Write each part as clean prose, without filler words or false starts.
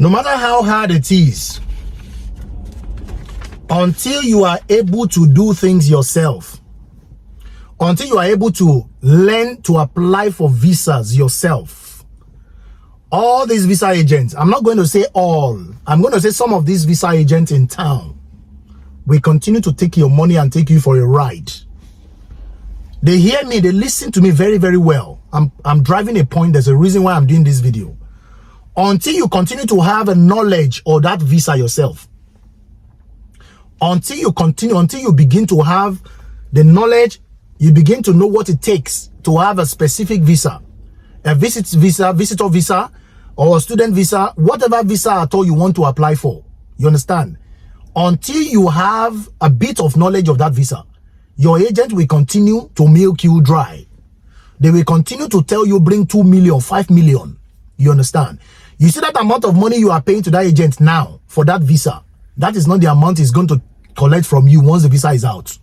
No matter how hard it is, until you are able to do things yourself, until you are able to learn to apply for visas yourself, all these visa agents, I'm not going to say all, I'm going to say some of these visa agents in town, will continue to take your money and take you for a ride. They hear me, they listen to me very, very well. I'm driving a point. There's a reason why I'm doing this video. Until you continue to have a knowledge of that visa yourself, until you begin to have the knowledge, you begin to know what it takes to have a specific visa, a visitor visa, or a student visa, whatever visa at all you want to apply for. You understand? Until you have a bit of knowledge of that visa, your agent will continue to milk you dry. They will continue to tell you bring 2 million, 5 million. You understand? You see that amount of money you are paying to that agent now for that visa, that is not the amount he's going to collect from you once the visa is out.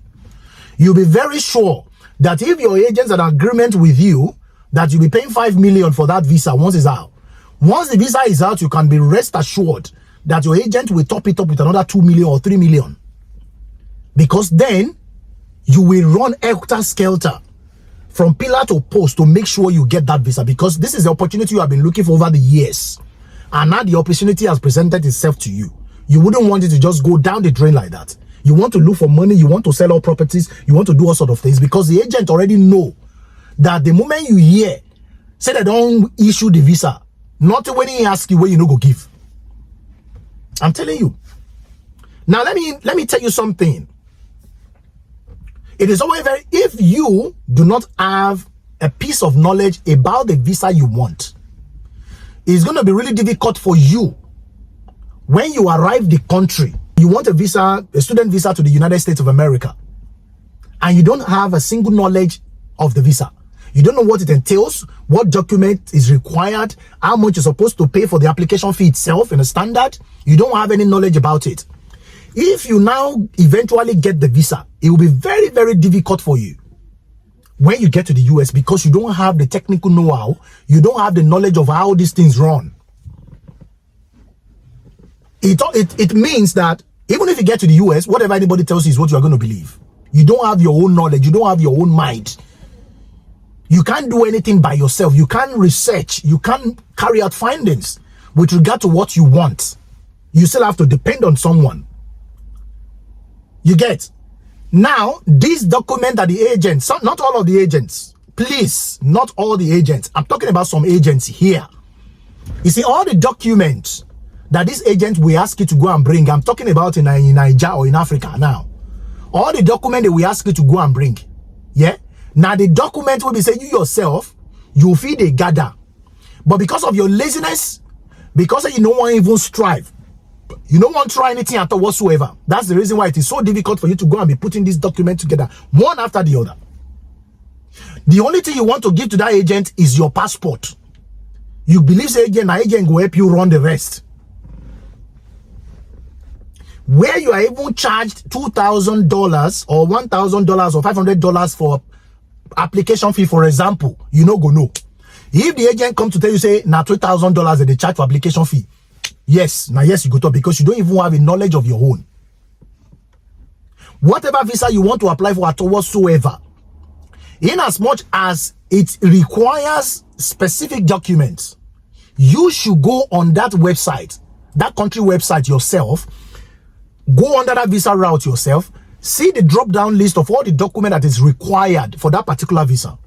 You'll be very sure that if your agents are in agreement with you that you'll be paying 5 million for that visa once it's out. Once the visa is out, you can be rest assured that your agent will top it up with another 2 million or 3 million. Because then you will run helter-skelter from pillar to post to make sure you get that visa, because this is the opportunity you have been looking for over the years. And now the opportunity has presented itself to you. You wouldn't want it to just go down the drain like that. You want to look for money, you want to sell all properties, you want to do all sort of things, because the agent already know that the moment you hear, say they don't issue the visa, not when he asks you where you no go give. I'm telling you. Now let me tell you something. It is always very, if you do not have a piece of knowledge about the visa you want, it's going to be really difficult for you when you arrive the country. You want a visa, a student visa to the United States of America, and you don't have a single knowledge of the visa. You don't know what it entails, what document is required, how much you're supposed to pay for the application fee itself in a standard. You don't have any knowledge about it. If you now eventually get the visa, it will be very, very difficult for you when you get to the US, because you don't have the technical know-how. You don't have the knowledge of how these things run. It means that even if you get to the US, whatever anybody tells you is what you are going to believe. You don't have your own knowledge. You don't have your own mind. You can't do anything by yourself. You can't research. You can't carry out findings with regard to what you want. You still have to depend on someone. You get? Now, this document that the agents, not all of the agents, please, not all the agents. I'm talking about some agents here. You see, all the documents that this agent will ask you to go and bring, I'm talking about in Naija or in Africa now. All the documents they will ask you to go and bring. Yeah? Now, the document will be saying you yourself, you feel they gather. But because of your laziness, because you don't want to even strive, you don't want to try anything at all whatsoever. That's the reason why it is so difficult for you to go and be putting this document together, one after the other. The only thing you want to give to that agent is your passport. You believe the agent will help you run the rest. Where you are even charged $2,000 or $1,000 or $500 for application fee, for example, you no go know. If the agent come to tell you, say, now $3,000 that they charge for application fee, yes, now yes, you go to, because you don't even have a knowledge of your own. Whatever visa you want to apply for at all whatsoever, in as much as it requires specific documents, you should go on that website, that country website yourself, go under that visa route yourself, see the drop-down list of all the document that is required for that particular visa.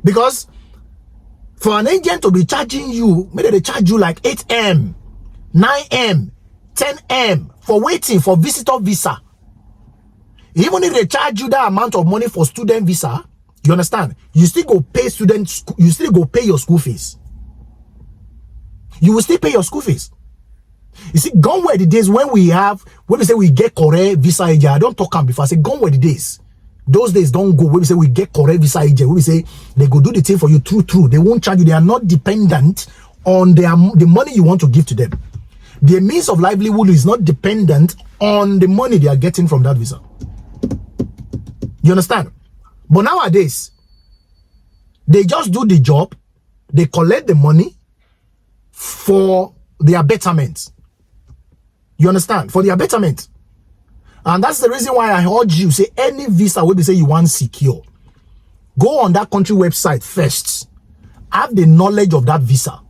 Because for an agent to be charging you, maybe they charge you like 8M, 9M, 10M for waiting for visitor visa. Even if they charge you that amount of money for student visa, you understand? You still go pay you still go pay your school fees. You will still pay your school fees. You see, gone were the days when we say we get correct visa agent. I don't talk on before. I say gone were the days. Those days don't go. When we say we get correct visa agent, when we say they go do the thing for you true. They won't charge you. They are not dependent on the money you want to give to them. Their means of livelihood is not dependent on the money they are getting from that visa. You understand? But nowadays, they just do the job, they collect the money, for their betterment. You understand? For their betterment. And that's the reason why I urge you, say any visa will be say you want secure. Go on that country website first. Have the knowledge of that visa.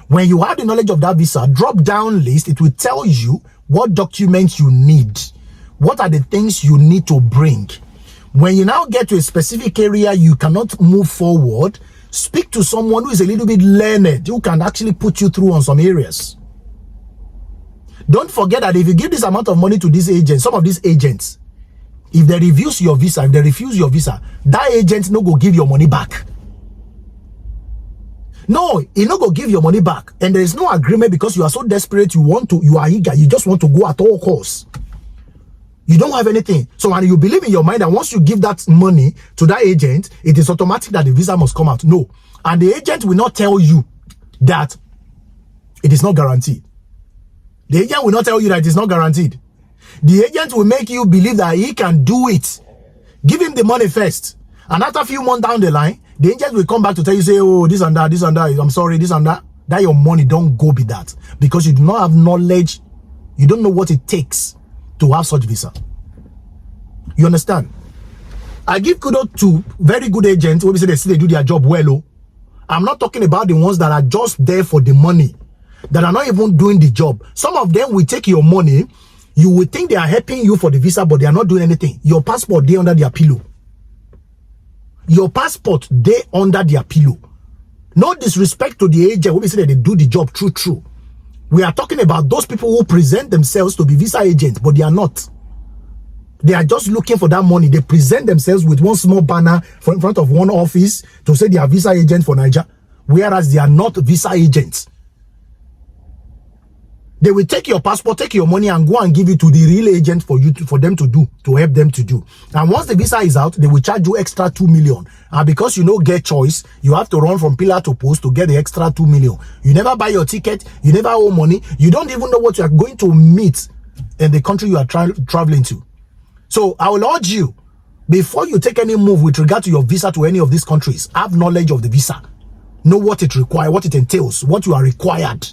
When you have the knowledge of that visa, drop down list, it will tell you what documents you need. What are the things you need to bring? When you now get to a specific area you cannot move forward, speak to someone who is a little bit learned, who can actually put you through on some areas. Don't forget that if you give this amount of money to these agents, some of these agents, if they refuse your visa, that agent no go give your money back. No, he no go give your money back. And there is no agreement because you are so desperate, you are eager, you just want to go at all costs. You don't have anything. So when you believe in your mind that once you give that money to that agent, it is automatic that the visa must come out. No. And the agent will not tell you that it is not guaranteed. The agent will not tell you that it is not guaranteed. The agent will make you believe that he can do it. Give him the money first. And after a few months down the line, the agent will come back to tell you, say, oh, this and that, I'm sorry, this and that. That your money don't go be that. Because you do not have knowledge. You don't know what it takes to have such visa. You understand? I give kudos to very good agents when we say they do their job well. Oh. I'm not talking about the ones that are just there for the money, that are not even doing the job. Some of them will take your money. You will think they are helping you for the visa, but they are not doing anything. Your passport, they under their pillow. Your passport, they under their pillow. No disrespect to the agent when we say that they do the job true. We are talking about those people who present themselves to be visa agents, but they are not. They are just looking for that money. They present themselves with one small banner in front of one office to say they are visa agents for Naija, whereas they are not visa agents. They will take your passport, take your money, and go and give it to the real agent for them to do, to help them to do. And once the visa is out, they will charge you extra 2 million. And because you don't get choice, you have to run from pillar to post to get the extra 2 million. You never buy your ticket, you never owe money, you don't even know what you are going to meet in the country you are traveling to. So I will urge you, before you take any move with regard to your visa to any of these countries, have knowledge of the visa. Know what it requires, what it entails, what you are required.